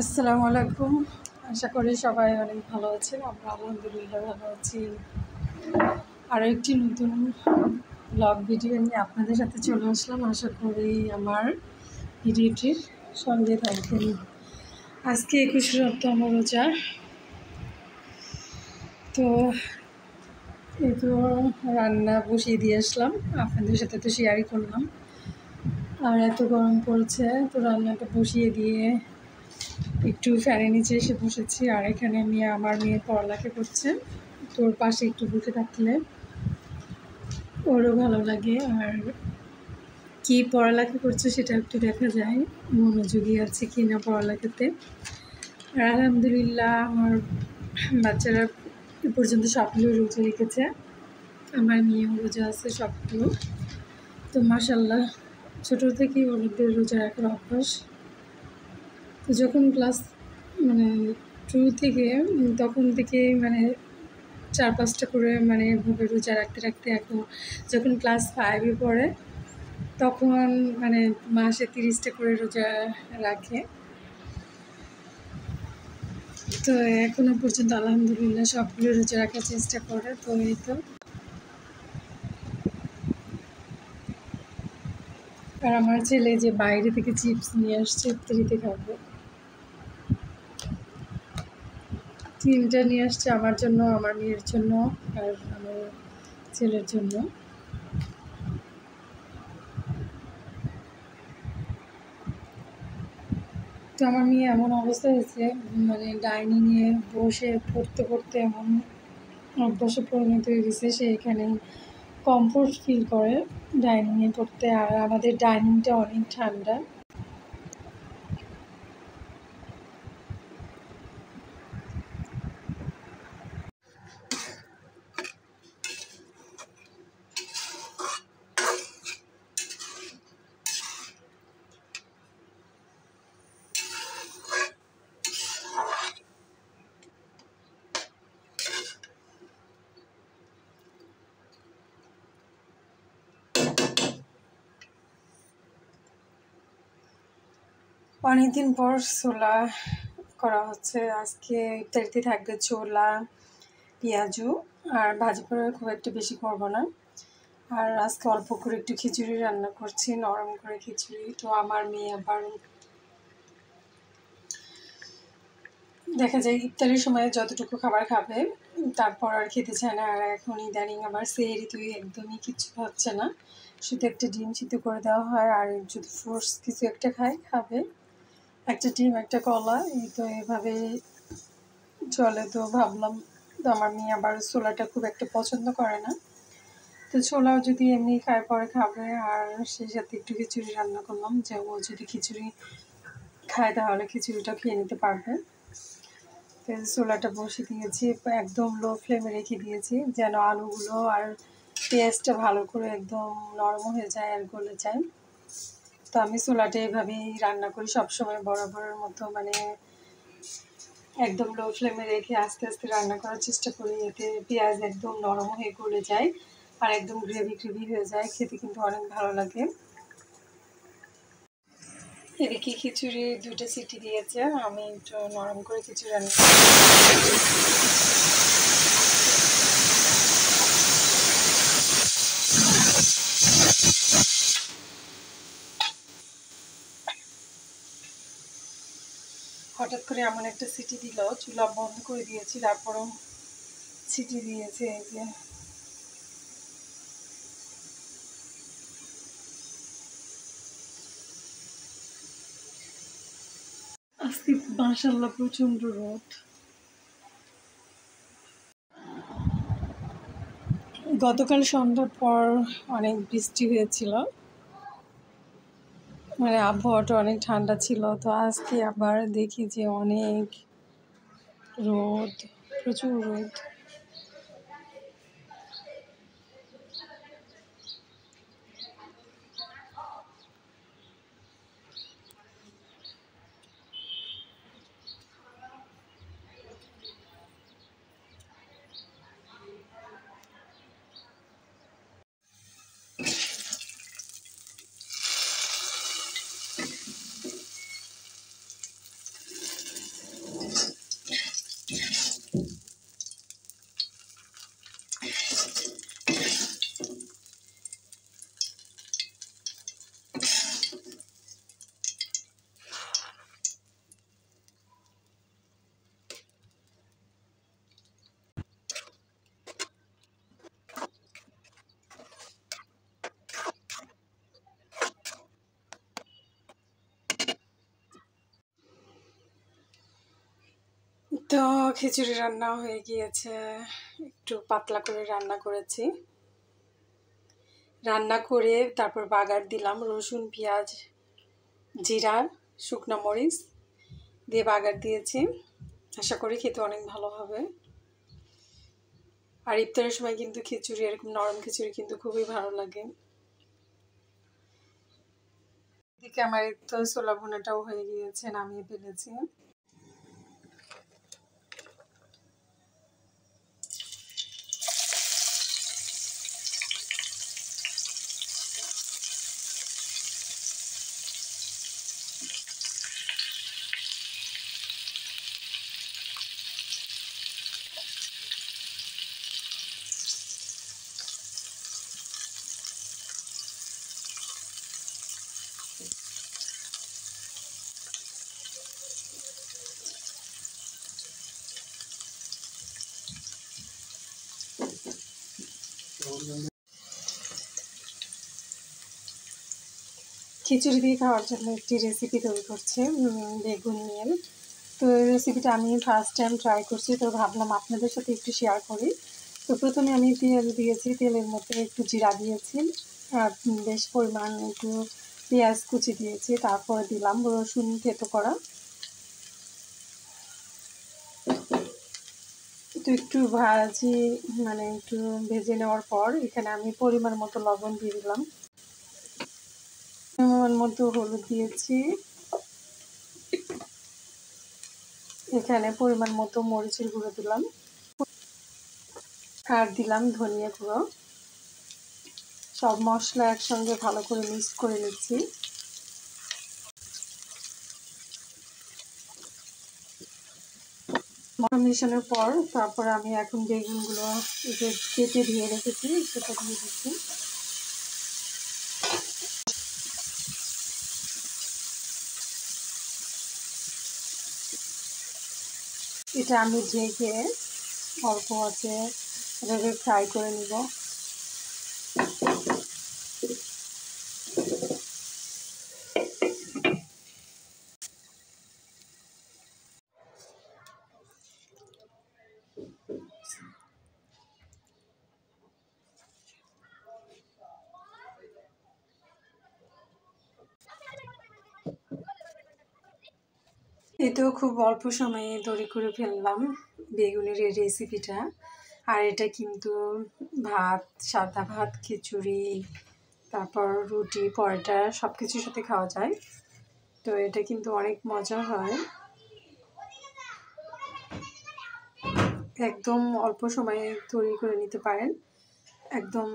আসসালামু আলাইকুম। আশা করি সবাই অনেক ভালো আছেন। আমরা আলহামদুলিল্লাহ ভালো আছি। আরও একটি নতুন ব্লগ ভিডিও নিয়ে আপনাদের সাথে চলে আসলাম। আশা করি আমার ভিডিওটির সঙ্গে থাকবেন। আজকে 21তম রোজা। তো এই তো রান্না বসিয়ে দিয়ে আসলাম, আপনাদের সাথে তো শেয়ারই করলাম। আর এত গরম পড়ছে, তো রান্নাটা বসিয়ে দিয়ে একটু ফ্যানের নিচে এসে বসেছি। আর এখানে আমার মেয়ে পড়ালেখা করছে, তোর পাশে একটু বসে থাকলে ওরও ভালো লাগে। আর কি পড়ালেখা করছে সেটা একটু দেখা যায়, মনোযোগী আছে কি না পড়ালেখাতে। আর আলহামদুলিল্লাহ আমার বাচ্চারা এ পর্যন্ত সবগুলো রোজা রেখেছে, আমার মেয়েও রোজা আছে সবগুলো। তো মাশাআল্লাহ, ছোটো থেকেই ওদের রোজা রাখার অভ্যাস। তো যখন ক্লাস 2 থেকে তখন থেকে 4-5টা করে এভাবে রোজা রাখতে রাখতে এখন যখন ক্লাস 5-এ পড়ে তখন মাসে 30টা করে রোজা রাখে। তো এখনো পর্যন্ত আলহামদুলিল্লাহ সবগুলো রোজা রাখার চেষ্টা করে। তো এই তো, আর আমার ছেলে যে বাইরে থেকে চিপস নিয়ে আসছে ইফতারিতে খাবো, 3টা নিয়ে আসছে, আমার জন্য, আমার মেয়ের জন্য আর আমার ছেলের জন্য। তো আমার মেয়ে এমন অবস্থা হয়েছে, ডাইনিংয়ে বসে পড়তে পড়তে এমন অভ্যাসে পরিণত হয়ে গেছে, সে এখানে কমফোর্ট ফিল করে ডাইনিংয়ে পড়তে। আর আমাদের ডাইনিংটা অনেক ঠান্ডা। অনেকদিন পর ছোলা করা হচ্ছে। আজকে ইফতারিতে থাকবে ছোলা, পেঁয়াজু আর ভাজি পোড়া খুব একটা বেশি করব না। আর আজকে অল্প করে একটু খিচুড়ি রান্না করছি, নরম করে খিচুড়ি। তো আমার মেয়ে আবার দেখা যায় ইফতারের সময় যতটুকু খাবার খাবে তারপর আর খেতে চায় না। আর এখন ইদানিং আমার সেহরিতে একদমই কিছু হচ্ছে না, শুধু একটা ডিম সিদ্ধ করে দেওয়া হয়, আর যদি ফ্রুটস কিছু একটা খাবে, একটা ডিম একটা কলা, এই তো এভাবে চলে। তো ভাবলাম, তো আমার মেয়ে আবার ছোলাটা খুব একটা পছন্দ করে না, তো ছোলাও যদি এমনি খায় পরে খাবে। আর সেই সাথে একটু খিচুড়ি রান্না করলাম, যে ও যদি খিচুড়ি খায় তাহলে খিচুড়িটা খেয়ে নিতে পারবে। তো ছোলাটা বসে দিয়েছি, একদম লো ফ্লেমে রেখে দিয়েছি যেন আলুগুলো আর পেঁয়াজটা ভালো করে একদম নরম হয়ে যায় আর গলে যায়। তো আমি ছোলাটা এভাবেই রান্না করি সবসময় বরাবরের মতো, মানে একদম লো ফ্লেমে রেখে আস্তে আস্তে রান্না করার চেষ্টা করি, এতে পেঁয়াজ একদম নরম হয়ে গলে যায় আর একদম গ্রেভি হয়ে যায়, খেতে কিন্তু অনেক ভালো লাগে। এদিকে খিচুড়ি 2টা সিটি দিয়েছে, আমি একটু নরম করে খিচুড়ি রান্না হঠাৎ করে এমন একটা সিটি দিল, চুলা বন্ধ করে দিয়েছি, তারপরও সিটি দিয়েছে। এই যে আজকে মাশাআল্লাহ প্রচন্ড রোদ। গতকাল সন্ধ্যার পর অনেক বৃষ্টি হয়েছিল, মানে আবহাওয়াটা অনেক ঠান্ডা ছিল। তো আজকে আবার দেখি যে অনেক রোদ, প্রচুর রোদ। তো খিচুড়ি রান্না হয়ে গিয়েছে, একটু পাতলা করে রান্না করেছি। রান্না করে তারপর বাগার দিলাম রসুন, পেঁয়াজ, জিরা, শুকনো মরিচ দিয়ে বাগার দিয়েছি। আশা করি খেতে অনেক ভালো হবে। আর ইফতারের সময় কিন্তু খিচুড়ি, এরকম নরম খিচুড়ি কিন্তু খুবই ভালো লাগে। এদিকে আমার তো ছোলা ভুনাটাও হয়ে গিয়েছে, নামিয়ে ফেলেছি। খিচুড়ি দিয়ে খাওয়ার জন্য একটি রেসিপি তৈরি করছে, বেগুন নিয়ে। তো এই রেসিপিটা আমি ফার্স্ট টাইম ট্রাই করছি, তো ভাবলাম আপনাদের সাথে একটু শেয়ার করি। তো প্রথমে আমি তেল দিয়েছি, তেলের মধ্যে একটু জিরা দিয়েছি আর বেশ পরিমাণ একটু পেঁয়াজ কুচি দিয়েছি, তারপর দিলাম রসুন থেতো করা। তো একটু মানে একটু ভেজে নেওয়ার পর এখানে আমি পরিমাণ মতো লবণ দিয়ে দিলাম, পরিমাণ মতো হলুদ দিয়েছি, এখানে পরিমাণ মতো মরিচের গুঁড়ো দিলাম, আর দিলাম ধনিয়া গুঁড়ো। সব মশলা একসঙ্গে ভালো করে মিক্স করে নিচ্ছি। মেশানোর পর তারপর আমি এখন বেগুনগুলো যে কেটে ধুয়ে রেখেছি সেটা দিয়ে দিচ্ছি। এটা আমি ঢেকে অল্প আছে এটাকে ফ্রাই করে নিব। এটাও খুব অল্প সময়ে তৈরি করে ফেললাম বেগুনের এই রেসিপিটা। আর এটা কিন্তু ভাত, সাদা ভাত, খিচুড়ি, তারপর রুটি, পরোটা সব কিছুর সাথে খাওয়া যায়। তো এটা কিন্তু অনেক মজা হয়। একদম অল্প সময়ে তৈরি করে নিতে পারেন। একদম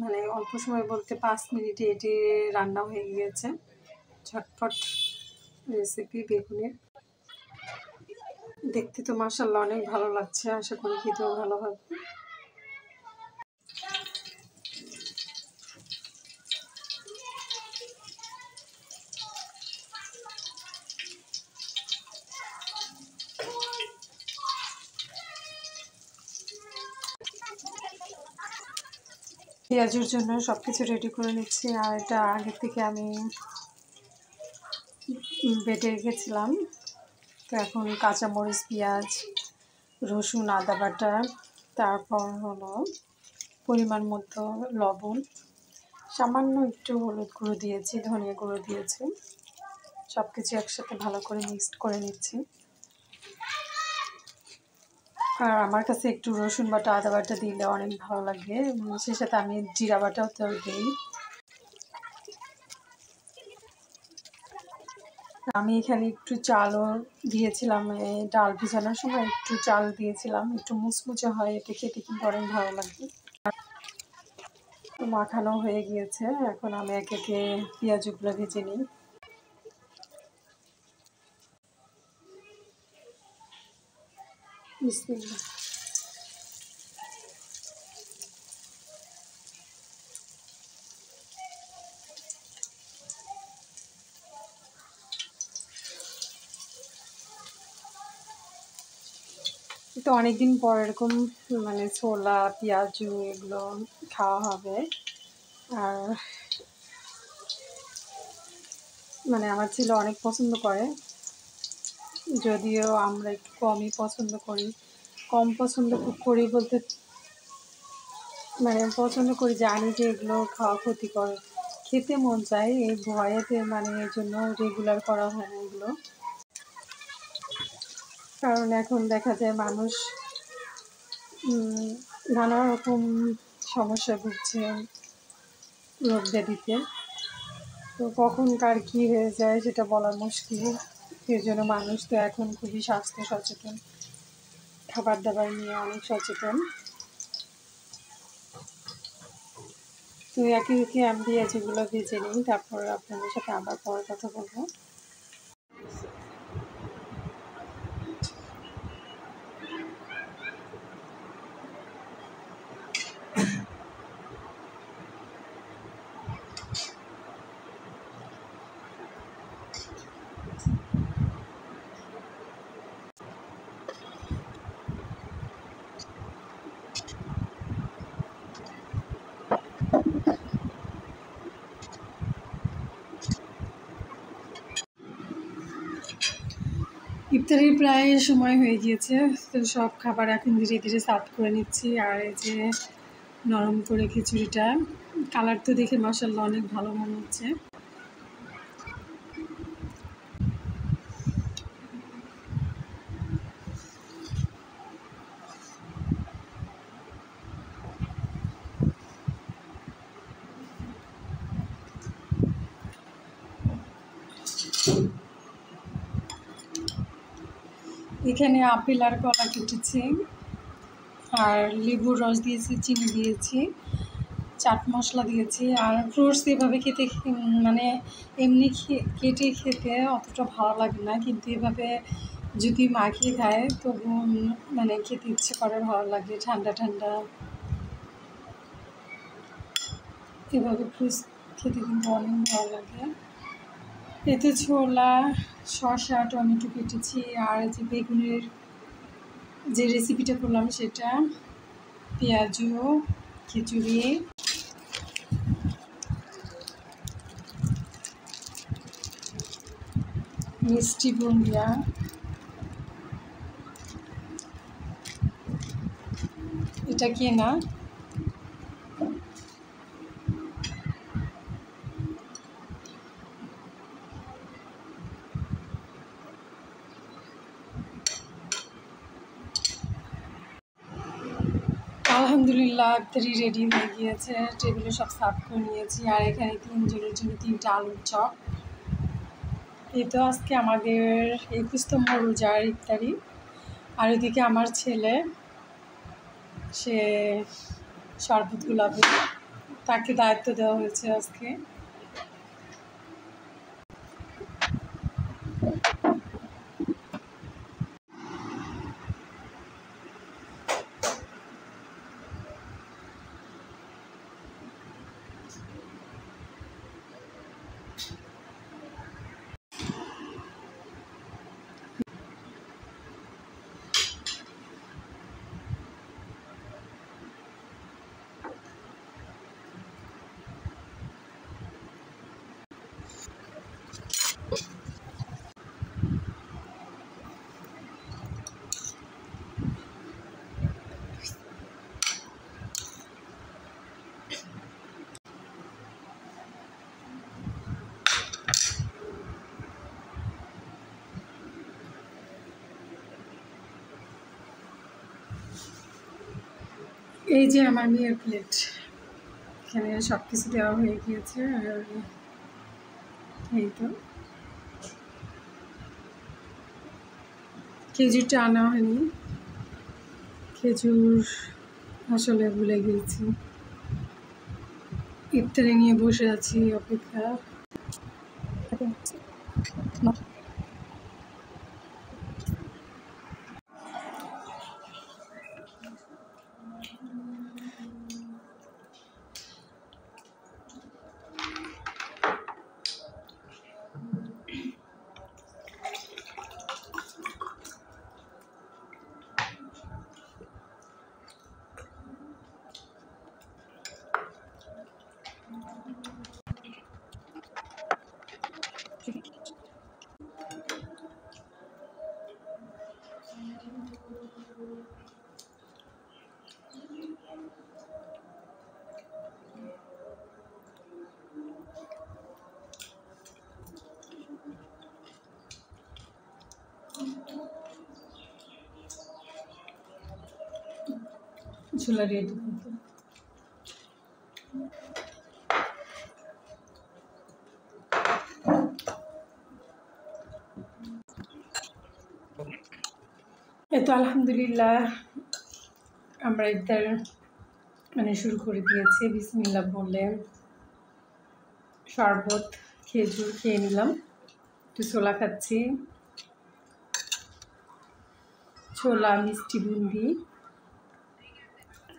মানে অল্প সময় বলতে 5 মিনিটে এটি রান্না হয়ে গিয়েছে। ঝটপট রেসিপি বেগুনের। দেখতে তো মাশাআল্লাহ অনেক ভালো লাগছে, আশা করি খেতেও ভালো হবে। পেঁয়াজের জন্য সব কিছু রেডি করে নিচ্ছি। আর এটা আগে থেকে আমি বেটে রেখেছিলাম। তো এখন কাঁচামরিচ, পেঁয়াজ, রসুন, আদা বাটা, তারপর হলো পরিমাণ মতো লবণ, সামান্য একটু হলুদ গুঁড়ো দিয়েছি, ধনিয়া গুঁড়ো দিয়েছি। সব কিছু একসাথে ভালো করে মিক্সড করে নিচ্ছি। আর আমার কাছে একটু রসুন বাটা, আদা বাটা দিলে অনেক ভালো লাগে। সে সাথে আমি জিরা বাটাও তো দিই। আমি এখানে একটু চালও দিয়েছিলাম, ডাল ভিজানোর সময় একটু চাল দিয়েছিলাম, একটু মুচমুচে হয়, এটা খেতে কিন্তু অনেক ভালো লাগে। মাখানো হয়ে গিয়েছে, এখন আমি একে একে পেঁয়াজগুলো ভেজে নিই। বিসমিল্লাহ। তো অনেকদিন পর এরকম মানে ছোলা, পেঁয়াজু এগুলো খাওয়া হবে। আর মানে আমার ছেলে অনেক পছন্দ করে, যদিও আমরা একটু কমই পছন্দ করি। কম পছন্দ করি বলতে মানে পছন্দ করি, জানি যে এগুলো খাওয়া ক্ষতিকর, খেতে মন চায়, এই ভয়েতে মানে এর জন্য রেগুলার করা হয় না এগুলো। কারণ এখন দেখা যায় মানুষ নানা রকম সমস্যা ভুগছে রোগ ব্যাধিতে। তো কখন কার কী হয়ে যায় সেটা বলা মুশকিল। এর জন্য মানুষ তো এখন খুবই স্বাস্থ্য সচেতন, খাবার দাবার নিয়ে অনেক সচেতন। তো একে একে আমি পেঁয়াজগুলো ভেজে নিই, তারপর আপনাদের সাথে আবার পরে কথা বলবো। ইফতারির প্রায় সময় হয়ে গিয়েছে, তো সব খাবার এখন ধীরে ধীরে সার্ভ করে নিচ্ছি। আর এই যে নরম করে খিচুড়িটা, কালার তো দেখে মাশাআল্লাহ অনেক ভালো মনে হচ্ছে। এখানে আপেল আর কলা কেটেছি, আর লেবুর রস দিয়েছি, চিনি দিয়েছি, চাট মশলা দিয়েছি। আর ফ্রুটস এভাবে খেতে মানে এমনি কেটে খেতে অতটা ভালো লাগে না, কিন্তু এভাবে যদি মাখিয়ে খায় তবু মানে খেতে ইচ্ছে করে, ভালো লাগে ঠান্ডা ঠান্ডা। এভাবে ফ্রুটস খেতে কিন্তু অনেক ভালো লাগে। এতে ছোলা, শসা, টমেটো কেটেছি, আর যে বেগুনের যে রেসিপিটা করলাম সেটা, পেঁয়াজু, খিচুড়ি, মিষ্টি বুন্দিয়া, এটা কেনা। আলহামদুলিল্লাহ ইফতারি রেডি হয়ে গিয়েছে, টেবিলে সব সার্ভ করে নিয়েছি। আর এখানে 3 জনের জন্য 3টা আলুর চপ। এই তো আজকে আমাদের 21তম রোজার ইফতারি। আর এদিকে আমার ছেলে, সে শরবত গুলাবে, তাকে দায়িত্ব দেওয়া হয়েছে আজকে। এই যে আমার মেয়ের প্লেট, এখানে সব কিছু দেওয়া হয়ে গিয়েছে। আর এই তো খেজুরটা আনা হয়নি, খেজুর আসলে ভুলে গিয়েছি। ইফতারি নিয়ে বসে আছি অপেক্ষা। ছোলা রেডি করতে। এই তো আলহামদুলিল্লাহ আমরা ইফতার মানে শুরু করে দিয়েছি। বিসমিল্লাহ বলে শরবত, খেজুর খেয়ে নিলাম, একটু ছোলা খাচ্ছি, ছোলা, মিষ্টি বুন্দি।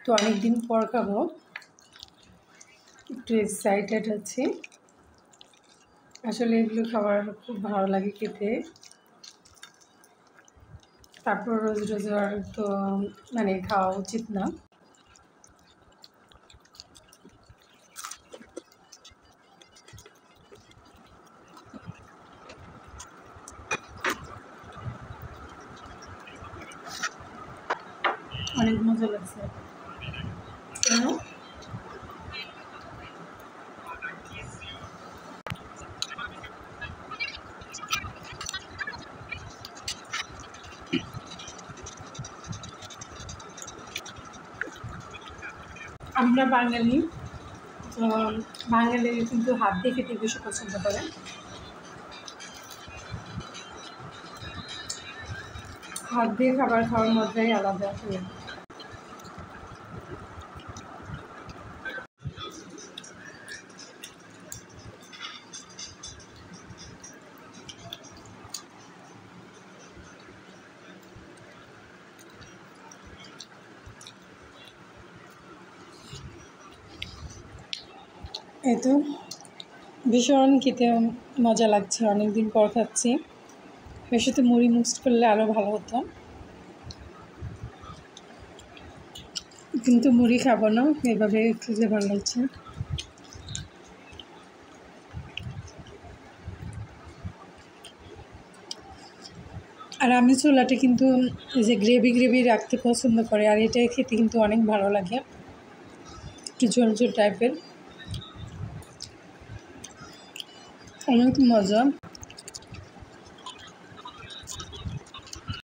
তো অনেকদিন পর খাবো, একটু এক্সাইটেড আছি। আসলে এগুলো খাবার খুব ভালো লাগে খেতে। তারপর রোজ রোজ আর তো মানে খাওয়া উচিত না। অনেক মজা লাগছে। কেন? আমরা বাঙালি, তো বাঙালি কিন্তু হাত দিয়ে খেতে বেশি পছন্দ করে। হাত দিয়ে খাবার খাওয়ার মজাই আলাদা। এই তো ভীষণ খেতে মজা লাগছে, অনেকদিন পর খাচ্ছি। এর সাথে মুড়ি মিক্সড করলে আরও ভালো হতো, কিন্তু মুড়ি খাবো না, এভাবে খেতে ভালো লাগছে। আর আমি ছোলাটা কিন্তু এই যে গ্রেভি গ্রেভি রাখতে পছন্দ করে, আর এটা খেতে কিন্তু অনেক ভালো লাগে, একটু ঝোল ঝোল টাইপের, অনেক মজা।